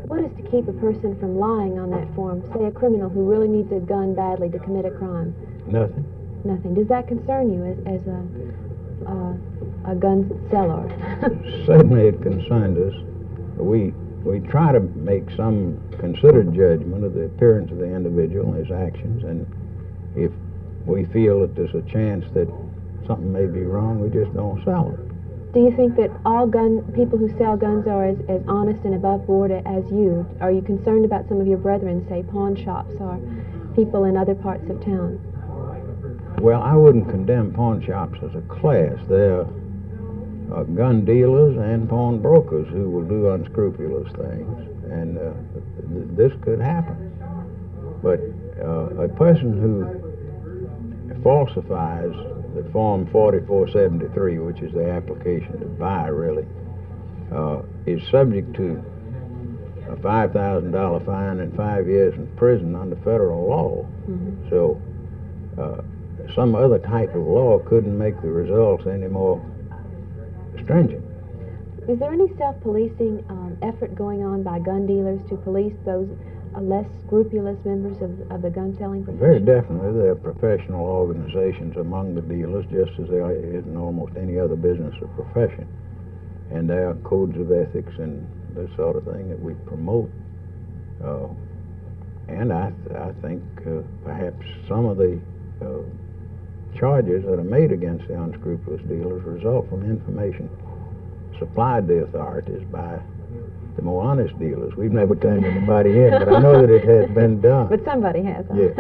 What is to keep a person from lying on that form? Say a criminal who really needs a gun badly to commit a crime. Nothing. Nothing. Does that concern you as a gun seller? Certainly it concerned us. We try to make some considered judgment of the appearance of the individual and his actions, and if we feel that there's a chance that something may be wrong, we just don't sell it. Do you think that all people who sell guns are as honest and above board as you? Are you concerned about some of your brethren, say pawn shops or people in other parts of town? Well, I wouldn't condemn pawn shops as a class. There are gun dealers and pawn brokers who will do unscrupulous things, and this could happen. But a person who falsifies the Form 4473, which is the application to buy, really, is subject to a $5,000 fine and 5 years in prison under federal law. Mm-hmm. So some other type of law couldn't make the results any more stringent. Is there any self-policing effort going on by gun dealers to police those less scrupulous members of the gun-selling profession? Very definitely. There are professional organizations among the dealers, just as there is in almost any other business or profession. And there are codes of ethics and this sort of thing that we promote. And I think perhaps some of the charges that are made against the unscrupulous dealers result from information supplied the authorities by the more honest dealers. We've never turned anybody in, but I know that it has been done. But somebody has. Yes.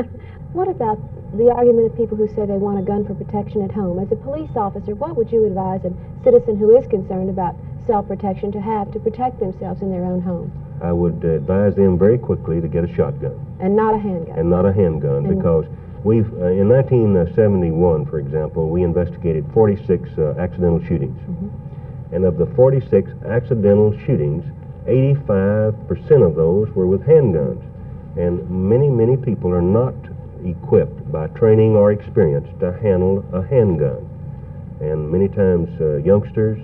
What about the argument of people who say they want a gun for protection at home? As a police officer, what would you advise a citizen who is concerned about self-protection to have to protect themselves in their own home? I would advise them very quickly to get a shotgun. And not a handgun. And not a handgun, because we've, in 1971, for example, we investigated 46 accidental shootings. Mm-hmm. And of the 46 accidental shootings, 85% of those were with handguns. And many people are not equipped by training or experience to handle a handgun. And many times youngsters,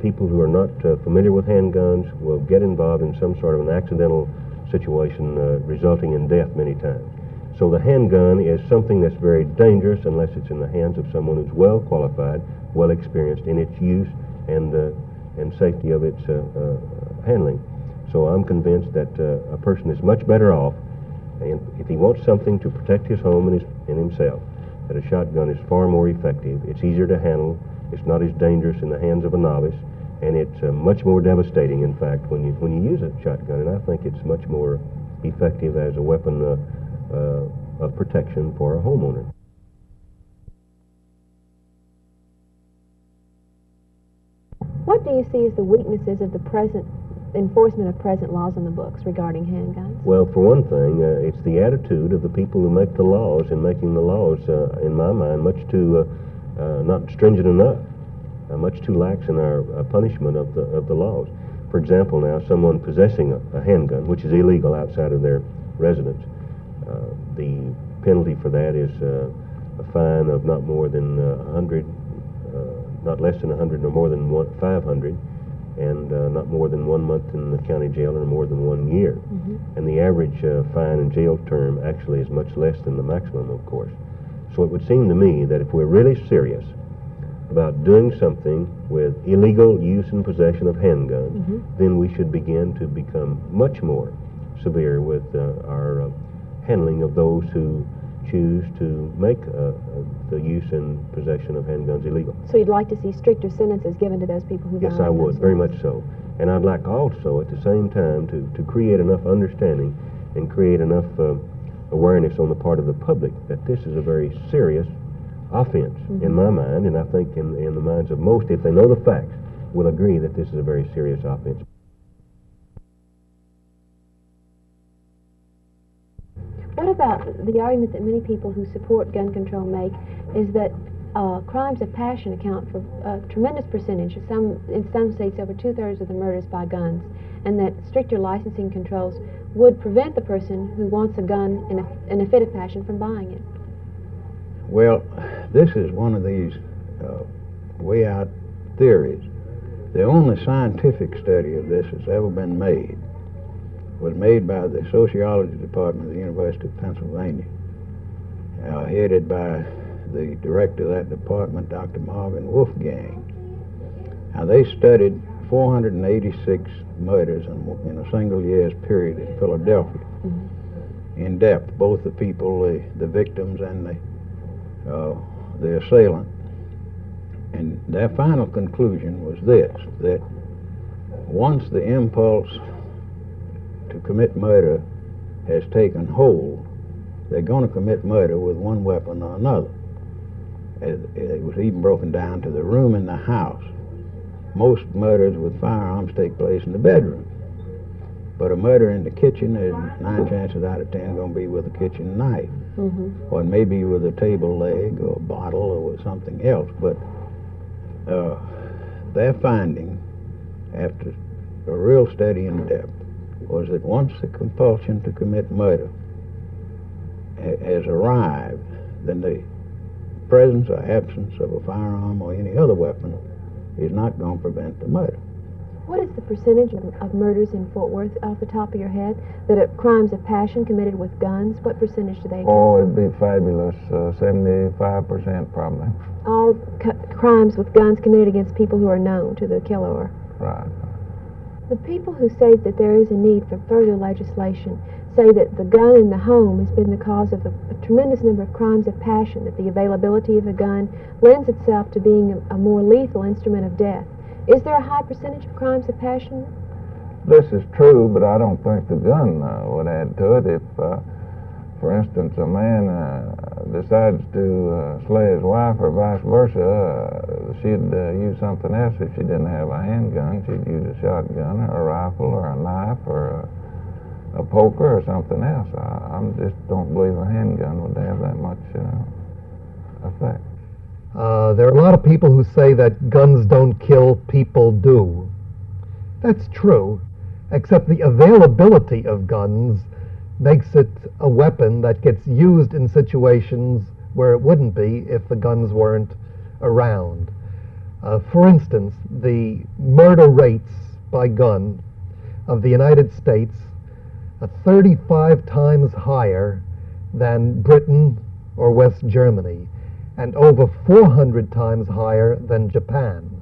people who are not familiar with handguns will get involved in some sort of an accidental situation resulting in death many times. So the handgun is something that's very dangerous unless it's in the hands of someone who's well qualified, well experienced in its use and safety of its handling. So I'm convinced that a person is much better off, and if he wants something to protect his home and himself, that a shotgun is far more effective. It's easier to handle. It's not as dangerous in the hands of a novice, and it's much more devastating, in fact, when you use a shotgun. And I think it's much more effective as a weapon of protection for a homeowner. What do you see as the weaknesses of the present enforcement of present laws on the books regarding handguns? Well, for one thing, it's the attitude of the people who make the laws, and making the laws, in my mind, much too not stringent enough, much too lax in our punishment of the laws. For example, now, someone possessing a handgun, which is illegal outside of their residence, the penalty for that is a fine of not more than 100, not less than 100, nor more than 500, and not more than 1 month in the county jail or more than 1 year. Mm-hmm. And the average fine and jail term actually is much less than the maximum, of course. So it would seem to me that if we're really serious about doing something with illegal use and possession of handguns, mm-hmm. then we should begin to become much more severe with our handling of those who choose to make the use and possession of handguns illegal. So you'd like to see stricter sentences given to those people who violate Yes, I would, very laws. much so. And I'd like also, at the same time, to create enough understanding and create enough awareness on the part of the public that this is a very serious offense, mm-hmm. in my mind, and I think in the minds of most, if they know the facts, will agree that this is a very serious offense. What about the argument that many people who support gun control make is that crimes of passion account for a tremendous percentage, in some states over 2/3 of the murders by guns, and that stricter licensing controls would prevent the person who wants a gun in a fit of passion from buying it? Well, this is one of these way-out theories. The only scientific study of this that's ever been made was made by the Sociology Department of the University of Pennsylvania, headed by the director of that department, Dr. Marvin Wolfgang. Now, they studied 486 murders in a single year's period in Philadelphia, in depth, both the people, the victims, and the assailant. And their final conclusion was this, that once the impulse to commit murder has taken hold, they're going to commit murder with one weapon or another. It was even broken down to the room in the house. Most murders with firearms take place in the bedroom. But a murder in the kitchen is 9 chances out of 10 going to be with a kitchen knife. Or it may be with a table leg or a bottle or with something else. But their finding, after a real study in depth, was that once the compulsion to commit murder has arrived, then the presence or absence of a firearm or any other weapon is not going to prevent the murder. What is the percentage of murders in Fort Worth, off the top of your head, that are crimes of passion committed with guns? What percentage do they account? Oh, it'd be fabulous, 75% probably. All crimes with guns committed against people who are known to the killer? Right. The people who say that there is a need for further legislation say that the gun in the home has been the cause of a tremendous number of crimes of passion, that the availability of a gun lends itself to being a more lethal instrument of death. Is there a high percentage of crimes of passion? This is true, but I don't think the gun would add to it. If, for instance, a man decides to slay his wife or vice versa, she'd use something else if she didn't have a handgun. She'd use a shotgun or a rifle or a knife or a poker or something else. I just don't believe a handgun would have that much effect. There are a lot of people who say that guns don't kill, people do. That's true, except the availability of guns makes it a weapon that gets used in situations where it wouldn't be if the guns weren't around. For instance, the murder rates by gun of the United States are 35 times higher than Britain or West Germany, and over 400 times higher than Japan.